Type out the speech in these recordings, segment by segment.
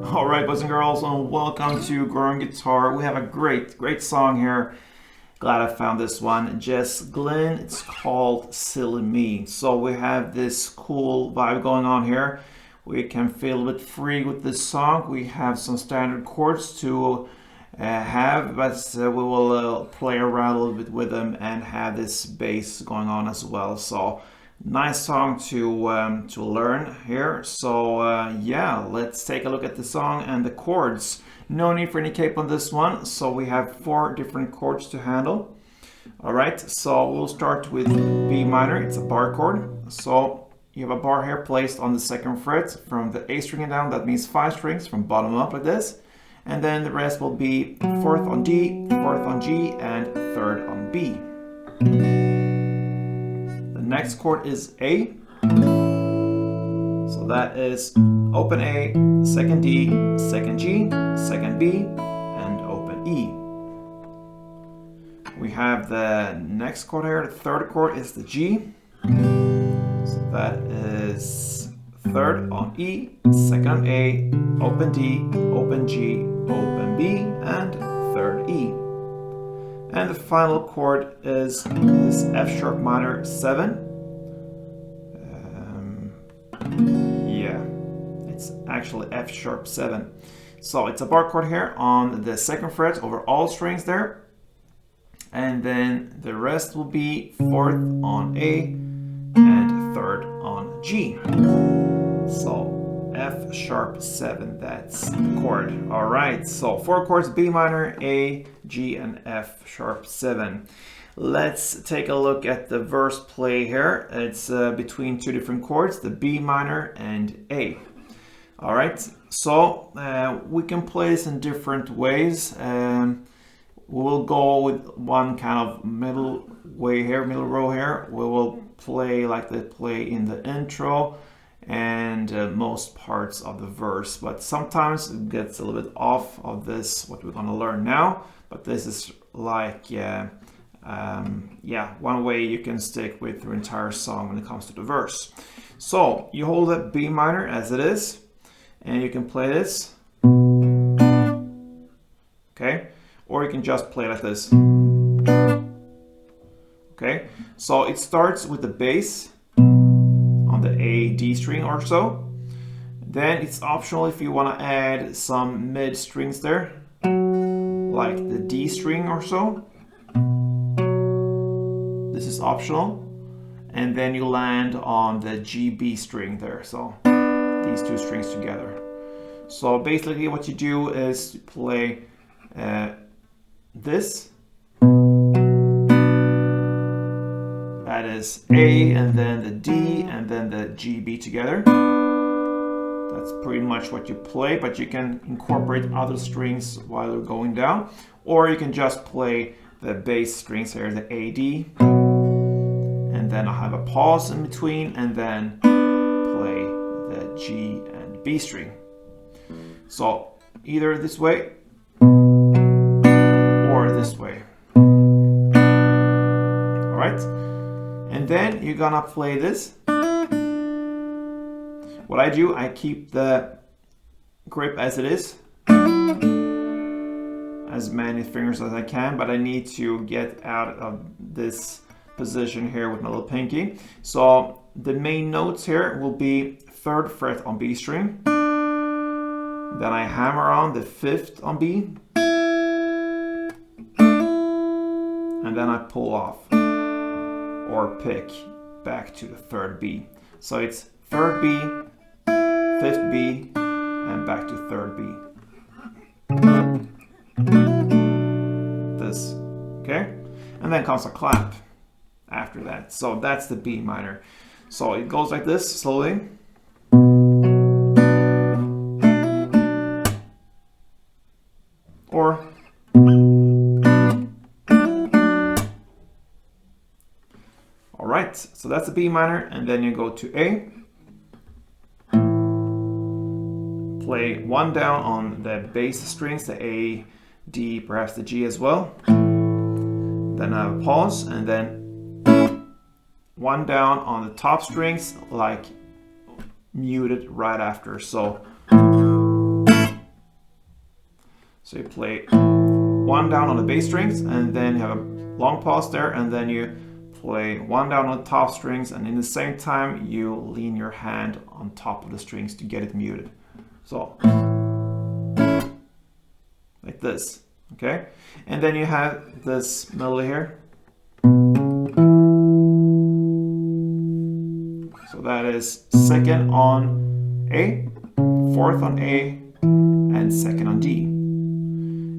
Alright, boys and girls, and welcome to Growing Guitar. We have a great song here. Glad I found this one. JESS GLYNNE. It's called Silly Me. So we have this cool vibe going on here. We can feel a bit free with this song. We have some standard chords to have, but we will play around a little bit with them and have this bass going on as well. So nice song to learn here. So yeah, let's take a look at the song and the chords. No need for any cape on this one. So we have 4 different chords to handle. All right, so we'll start with B minor. It's a bar chord. So you have a bar here placed on the 2nd fret from the A string and down. That means 5 strings from bottom up like this. And then the rest will be 4th on D, 4th on G, and 3rd on B. Next chord is A, so that is open A, 2nd D, 2nd G, 2nd B, and open E. We have the next chord here, the 3rd chord is the G, so that is 3rd on E, 2nd on A, open D, open G, open B, and 3rd E. And the final chord is this F sharp minor 7. Yeah, it's actually F sharp 7. So it's a bar chord here on the 2nd fret over all strings there. And then the rest will be 4th on A and 3rd on G. So F sharp 7, that's the chord. All right, so 4 chords: B minor, A, G, and F sharp 7. Let's take a look at the verse play here. It's between 2 different chords, the B minor and A. All right, so we can play this in different ways. We'll go with one kind of middle way here, middle row here. We will play like they play in the intro and most parts of the verse, but sometimes it gets a little bit off of this, what we're going to learn now. But this is like one way you can stick with your entire song when it comes to the verse. So you hold the B minor as it is, and you can play this, okay, or you can just play like this. Okay, so it starts with the bass on the A, D string or so. Then it's optional if you want to add some mid strings there, like the D string or so. This is optional. And then you land on the G, B string there. So these 2 strings together. So basically what you do is play this. That is A, and then the D, and then the G, B together. That's pretty much what you play, but you can incorporate other strings while you're going down, or you can just play the bass strings here, the A, D, and then I have a pause in between, and then play the G and B string. So either this way or this way. All right, and then you're gonna play this. What I do, I keep the grip as it is, as many fingers as I can, but I need to get out of this position here with my little pinky. So the main notes here will be 3rd fret on B string, then I hammer on the 5th on B, and then I pull off or pick back to the 3rd B. So it's 3rd B, 5th B, and back to 3rd B. This, okay? and then comes a clap after that. So that's the B minor. So it goes like this slowly. Or all right, so that's the B minor, and then you go to A. Play one down on the bass strings, the A, D, perhaps the G as well. Then I have a pause, and then one down on the top strings, like muted right after. So you play one down on the bass strings, and then you have a long pause there, and then you play one down on the top strings, and in the same time you lean your hand on top of the strings to get it muted. So like this, okay? And then you have this melody here. So that is second on A, fourth on A, and second on D.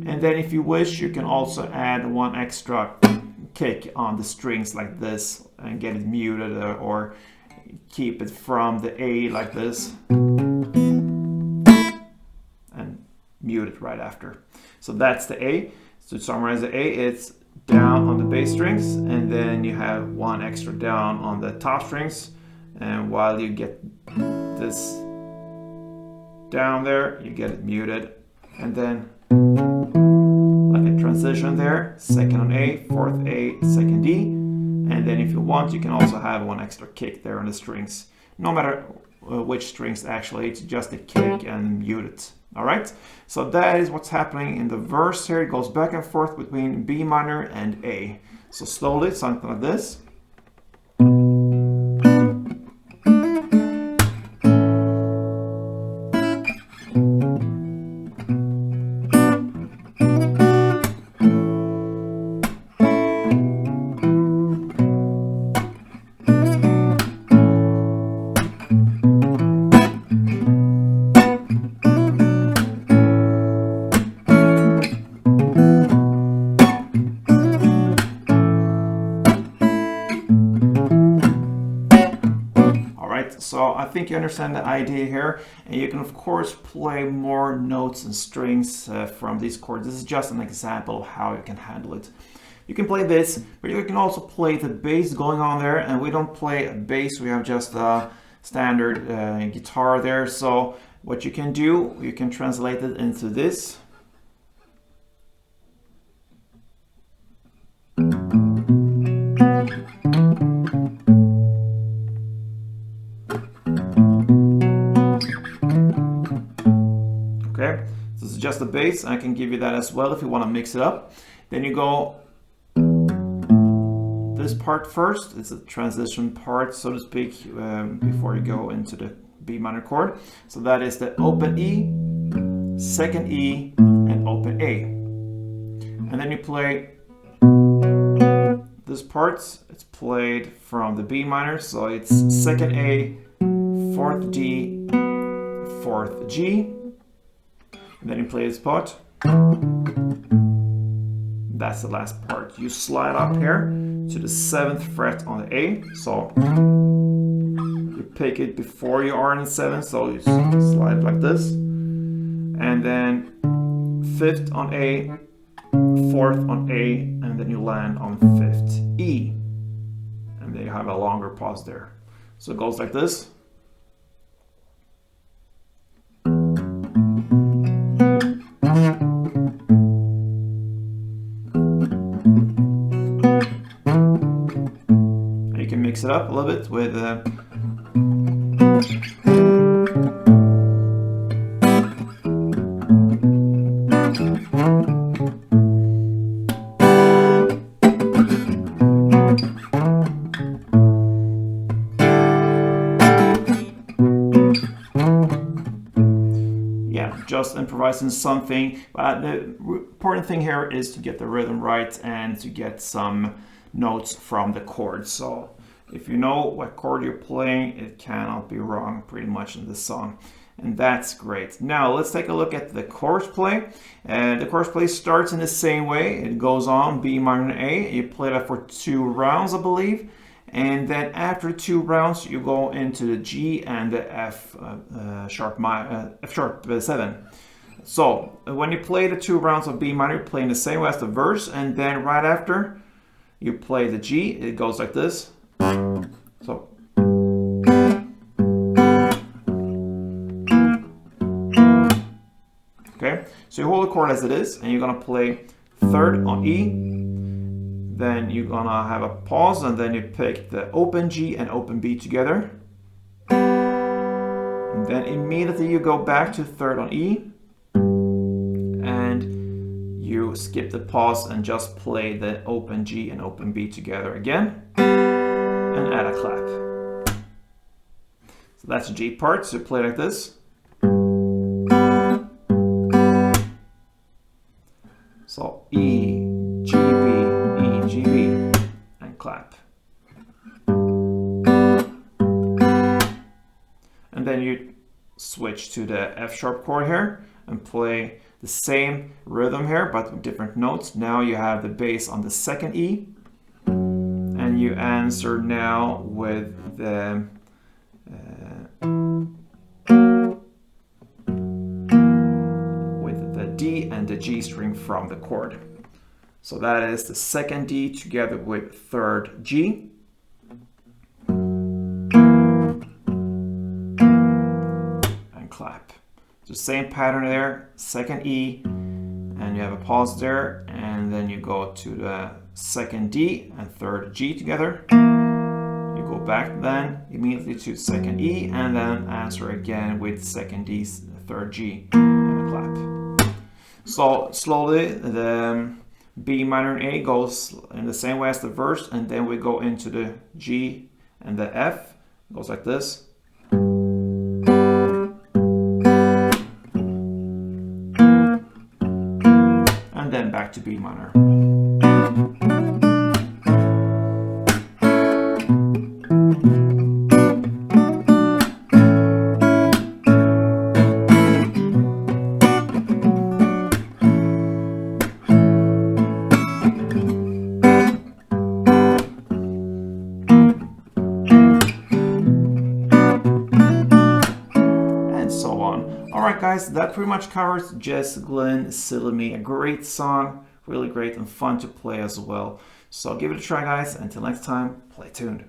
And then if you wish, you can also add one extra kick on the strings like this and get it muted, or keep it from the A like this and mute it right after. So that's the A. So to summarize the A, it's down on the bass strings, and then you have one extra down on the top strings, and while you get this down there, you get it muted, and then like a transition there, second on A, fourth A, second D, and then if you want, you can also have one extra kick there on the strings. No matter which strings actually, it's just a kick and mute it. All right, so that is what's happening in the verse here. It goes back and forth between B minor and A. So slowly, something like this. So I think you understand the idea here, and you can of course play more notes and strings from these chords. This is just an example of how you can handle it. You can play this, but you can also play the bass going on there, and we don't play a bass, we have just a standard guitar there. So what you can do, you can translate it into this. Okay, so this is just the bass. I can give you that as well if you want to mix it up. Then you go this part first. It's a transition part, so to speak, before you go into the B minor chord. So that is the open E, second E, and open A. And then you play this part. It's played from the B minor, so it's second A, fourth D, fourth G. And then you play this part. That's the last part. You slide up here to the 7th fret on the A. So you pick it before you are in the 7th, so you slide it like this. And then 5th on A, 4th on A, and then you land on 5th E. And then you have a longer pause there. So it goes like this. Mix it up a little bit with yeah, just improvising something. But the important thing here is to get the rhythm right and to get some notes from the chords. So if you know what chord you're playing, it cannot be wrong pretty much in this song. And that's great. Now let's take a look at the chords play. And the chords play starts in the same way. It goes on B minor and A. You play that for 2 rounds, I believe. And then after 2 rounds, you go into the G and the F sharp 7. So when you play the 2 rounds of B minor, you play in the same way as the verse. And then right after, you play the G. It goes like this. So. Okay, so you hold the chord as it is, and you're gonna play 3rd on E. Then you're gonna have a pause, and then you pick the open G and open B together. And then immediately you go back to 3rd on E, and you skip the pause and just play the open G and open B together again, and add a clap. So that's the G part. So play like this. So E, G, B, E, G, B, and clap. And then you switch to the F sharp chord here and play the same rhythm here, but with different notes. Now you have the bass on the 2nd E, and you answer now with the D and the G string from the chord. So that is the 2nd D together with 3rd G. And clap. So same pattern there, 2nd E, and you have a pause there, and then you go to the 2nd D and 3rd G together. You go back then immediately to 2nd E, and then answer again with 2nd D, 3rd G, and a clap. So slowly the B minor and A goes in the same way as the verse, and then we go into the G and the F. It goes like this. And then back to B minor. Alright guys, that pretty much covers JESS, GLYNNE, Silly Me. A great song, really great and fun to play as well. So give it a try guys, until next time, play tuned.